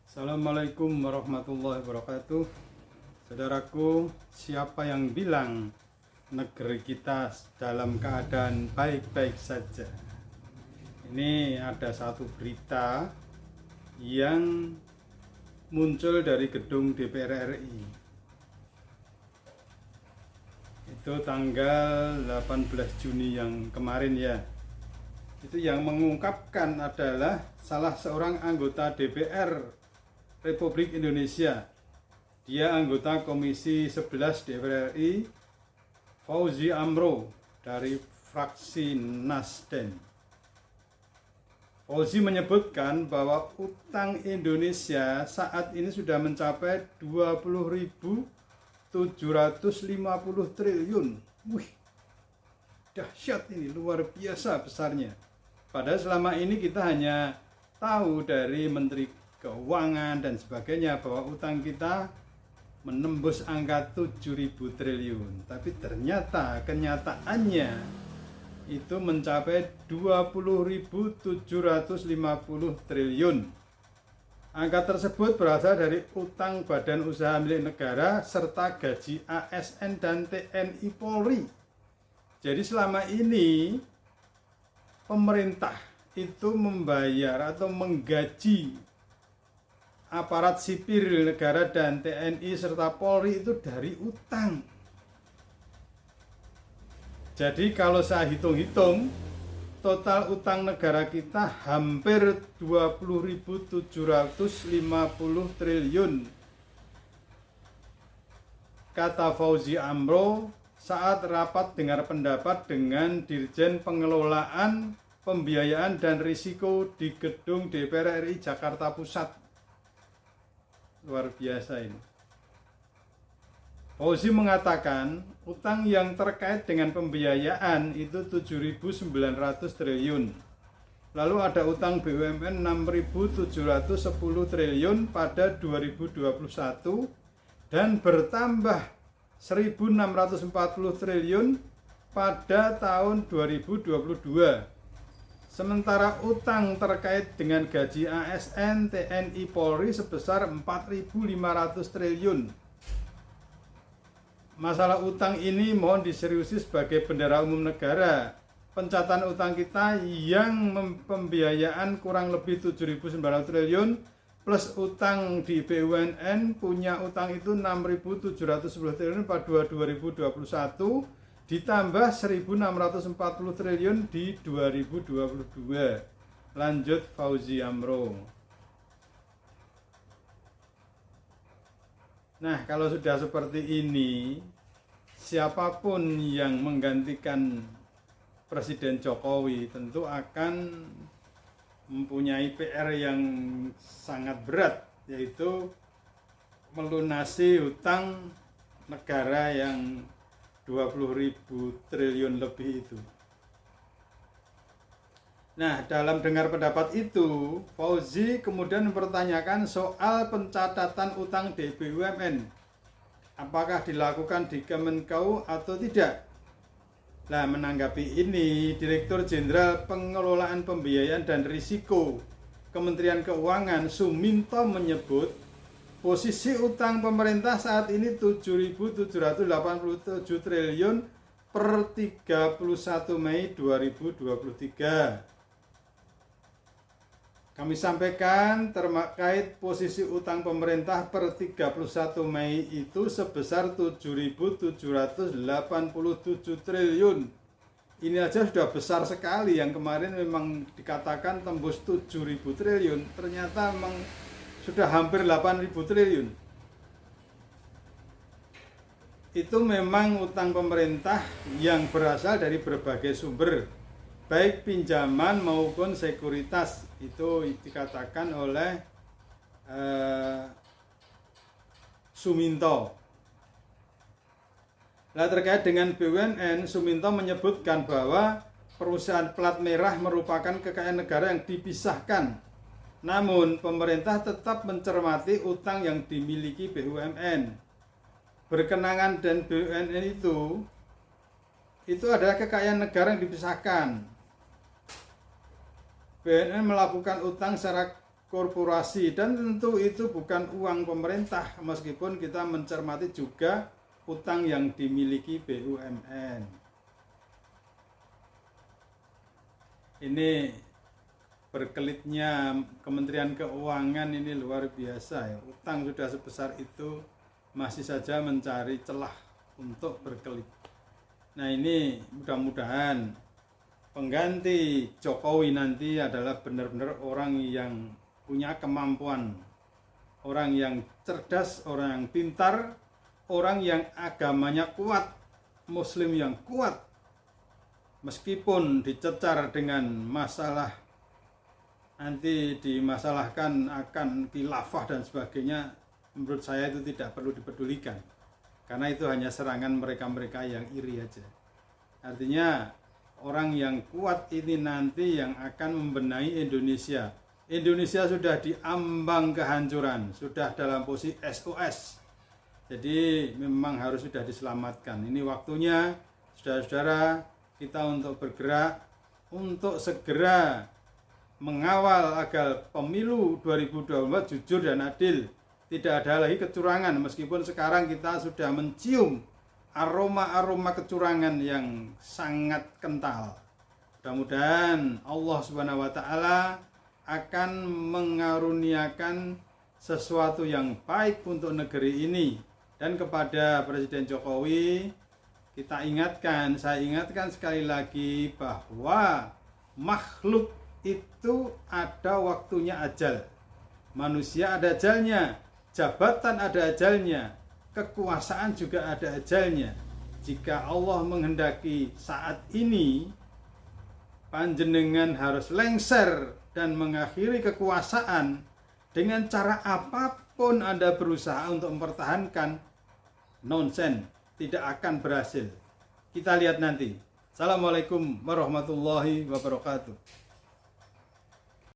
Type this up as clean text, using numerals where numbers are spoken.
Assalamualaikum warahmatullahi wabarakatuh. Saudaraku, siapa yang bilang negeri kita dalam keadaan baik-baik saja? Ini ada satu berita yang muncul dari gedung DPR RI. Itu tanggal 18 Juni yang kemarin ya. Itu yang mengungkapkan adalah salah seorang anggota DPR Republik Indonesia. Dia anggota Komisi 11 DPR RI, Fauzi Amro dari fraksi Nasdem. Fauzi menyebutkan bahwa utang Indonesia saat ini sudah mencapai 20.750 triliun. Wih, dahsyat ini, luar biasa besarnya. Padahal selama ini kita hanya tahu dari Menteri Keuangan dan sebagainya bahwa utang kita menembus angka 7.000 triliun. Tapi ternyata kenyataannya itu mencapai 20.750 triliun. Angka tersebut berasal dari utang badan usaha milik negara serta gaji ASN dan TNI Polri. Jadi selama ini pemerintah itu membayar atau menggaji aparat sipil negara dan TNI serta Polri itu dari utang. Jadi kalau saya hitung-hitung, total utang negara kita hampir 20.750 triliun. Kata Fauzi Amro saat rapat dengar pendapat dengan Dirjen Pengelolaan Pembiayaan dan Risiko di gedung DPR RI Jakarta Pusat. Luar biasa ini. Fauzi mengatakan utang yang terkait dengan pembiayaan itu 7.900 triliun. Lalu ada utang BUMN 6.710 triliun pada 2021 dan bertambah 1.640 triliun pada tahun 2022. Sementara utang terkait dengan gaji ASN, TNI, Polri sebesar 4.500 triliun. Masalah utang ini mohon diseriusi sebagai bendera umum negara. Pencatatan utang kita yang pembiayaan kurang lebih 7.900 triliun plus utang di BUMN punya utang itu 6.710 triliun pada 2021. Ditambah 1.640 triliun di 2022. Lanjut Fauzi Amro. Nah, kalau sudah seperti ini, siapapun yang menggantikan Presiden Jokowi tentu akan mempunyai PR yang sangat berat, yaitu melunasi hutang negara yang 20.000 triliun lebih itu. Nah, dalam dengar pendapat itu, Fauzi kemudian mempertanyakan soal pencatatan utang di BUMN. Apakah dilakukan di Kemenkeu atau tidak? Nah, menanggapi ini, Direktur Jenderal Pengelolaan Pembiayaan dan Risiko Kementerian Keuangan Suminto menyebut posisi utang pemerintah saat ini 7.787 triliun per 31 Mei 2023. Kami sampaikan terkait posisi utang pemerintah per 31 Mei itu sebesar 7.787 triliun. Ini aja sudah besar sekali, yang kemarin memang dikatakan tembus 7.000 triliun, ternyata memang sudah hampir 8.000 triliun. Itu memang utang pemerintah yang berasal dari berbagai sumber, baik pinjaman maupun sekuritas. Itu dikatakan oleh Suminto. Nah, terkait dengan BUMN, Suminto menyebutkan bahwa perusahaan plat merah merupakan kekayaan negara yang dipisahkan. Namun, pemerintah tetap mencermati utang yang dimiliki BUMN. Berkenangan dan BUMN itu adalah kekayaan negara yang dipisahkan. BUMN melakukan utang secara korporasi, dan tentu itu bukan uang pemerintah, meskipun kita mencermati juga utang yang dimiliki BUMN. Ini berkelitnya Kementerian Keuangan ini luar biasa ya. Utang sudah sebesar itu masih saja mencari celah untuk berkelit. Nah, ini mudah-mudahan pengganti Jokowi nanti adalah benar-benar orang yang punya kemampuan, orang yang cerdas, orang yang pintar, orang yang agamanya kuat, muslim yang kuat. Meskipun dicecar dengan masalah, nanti dimasalahkan akan khilafah dan sebagainya, menurut saya itu tidak perlu dipedulikan, karena itu hanya serangan mereka-mereka yang iri aja. Artinya orang yang kuat ini nanti yang akan membenahi Indonesia. Indonesia sudah diambang kehancuran, sudah dalam posisi SOS. Jadi memang harus sudah diselamatkan. Ini waktunya saudara-saudara kita untuk bergerak, untuk segera mengawal agar pemilu 2024 jujur dan adil. Tidak ada lagi kecurangan, meskipun sekarang kita sudah mencium aroma-aroma kecurangan yang sangat kental. Mudah-mudahan Allah Subhanahu wa taala akan mengaruniakan sesuatu yang baik untuk negeri ini. Dan kepada Presiden Jokowi kita ingatkan, saya ingatkan sekali lagi bahwa makhluk itu ada waktunya ajal. Manusia ada ajalnya, jabatan ada ajalnya, kekuasaan juga ada ajalnya. Jika Allah menghendaki saat ini panjenengan harus lengser dan mengakhiri kekuasaan, dengan cara apapun Anda berusaha untuk mempertahankan, nonsen, tidak akan berhasil. Kita lihat nanti. Assalamualaikum warahmatullahi wabarakatuh.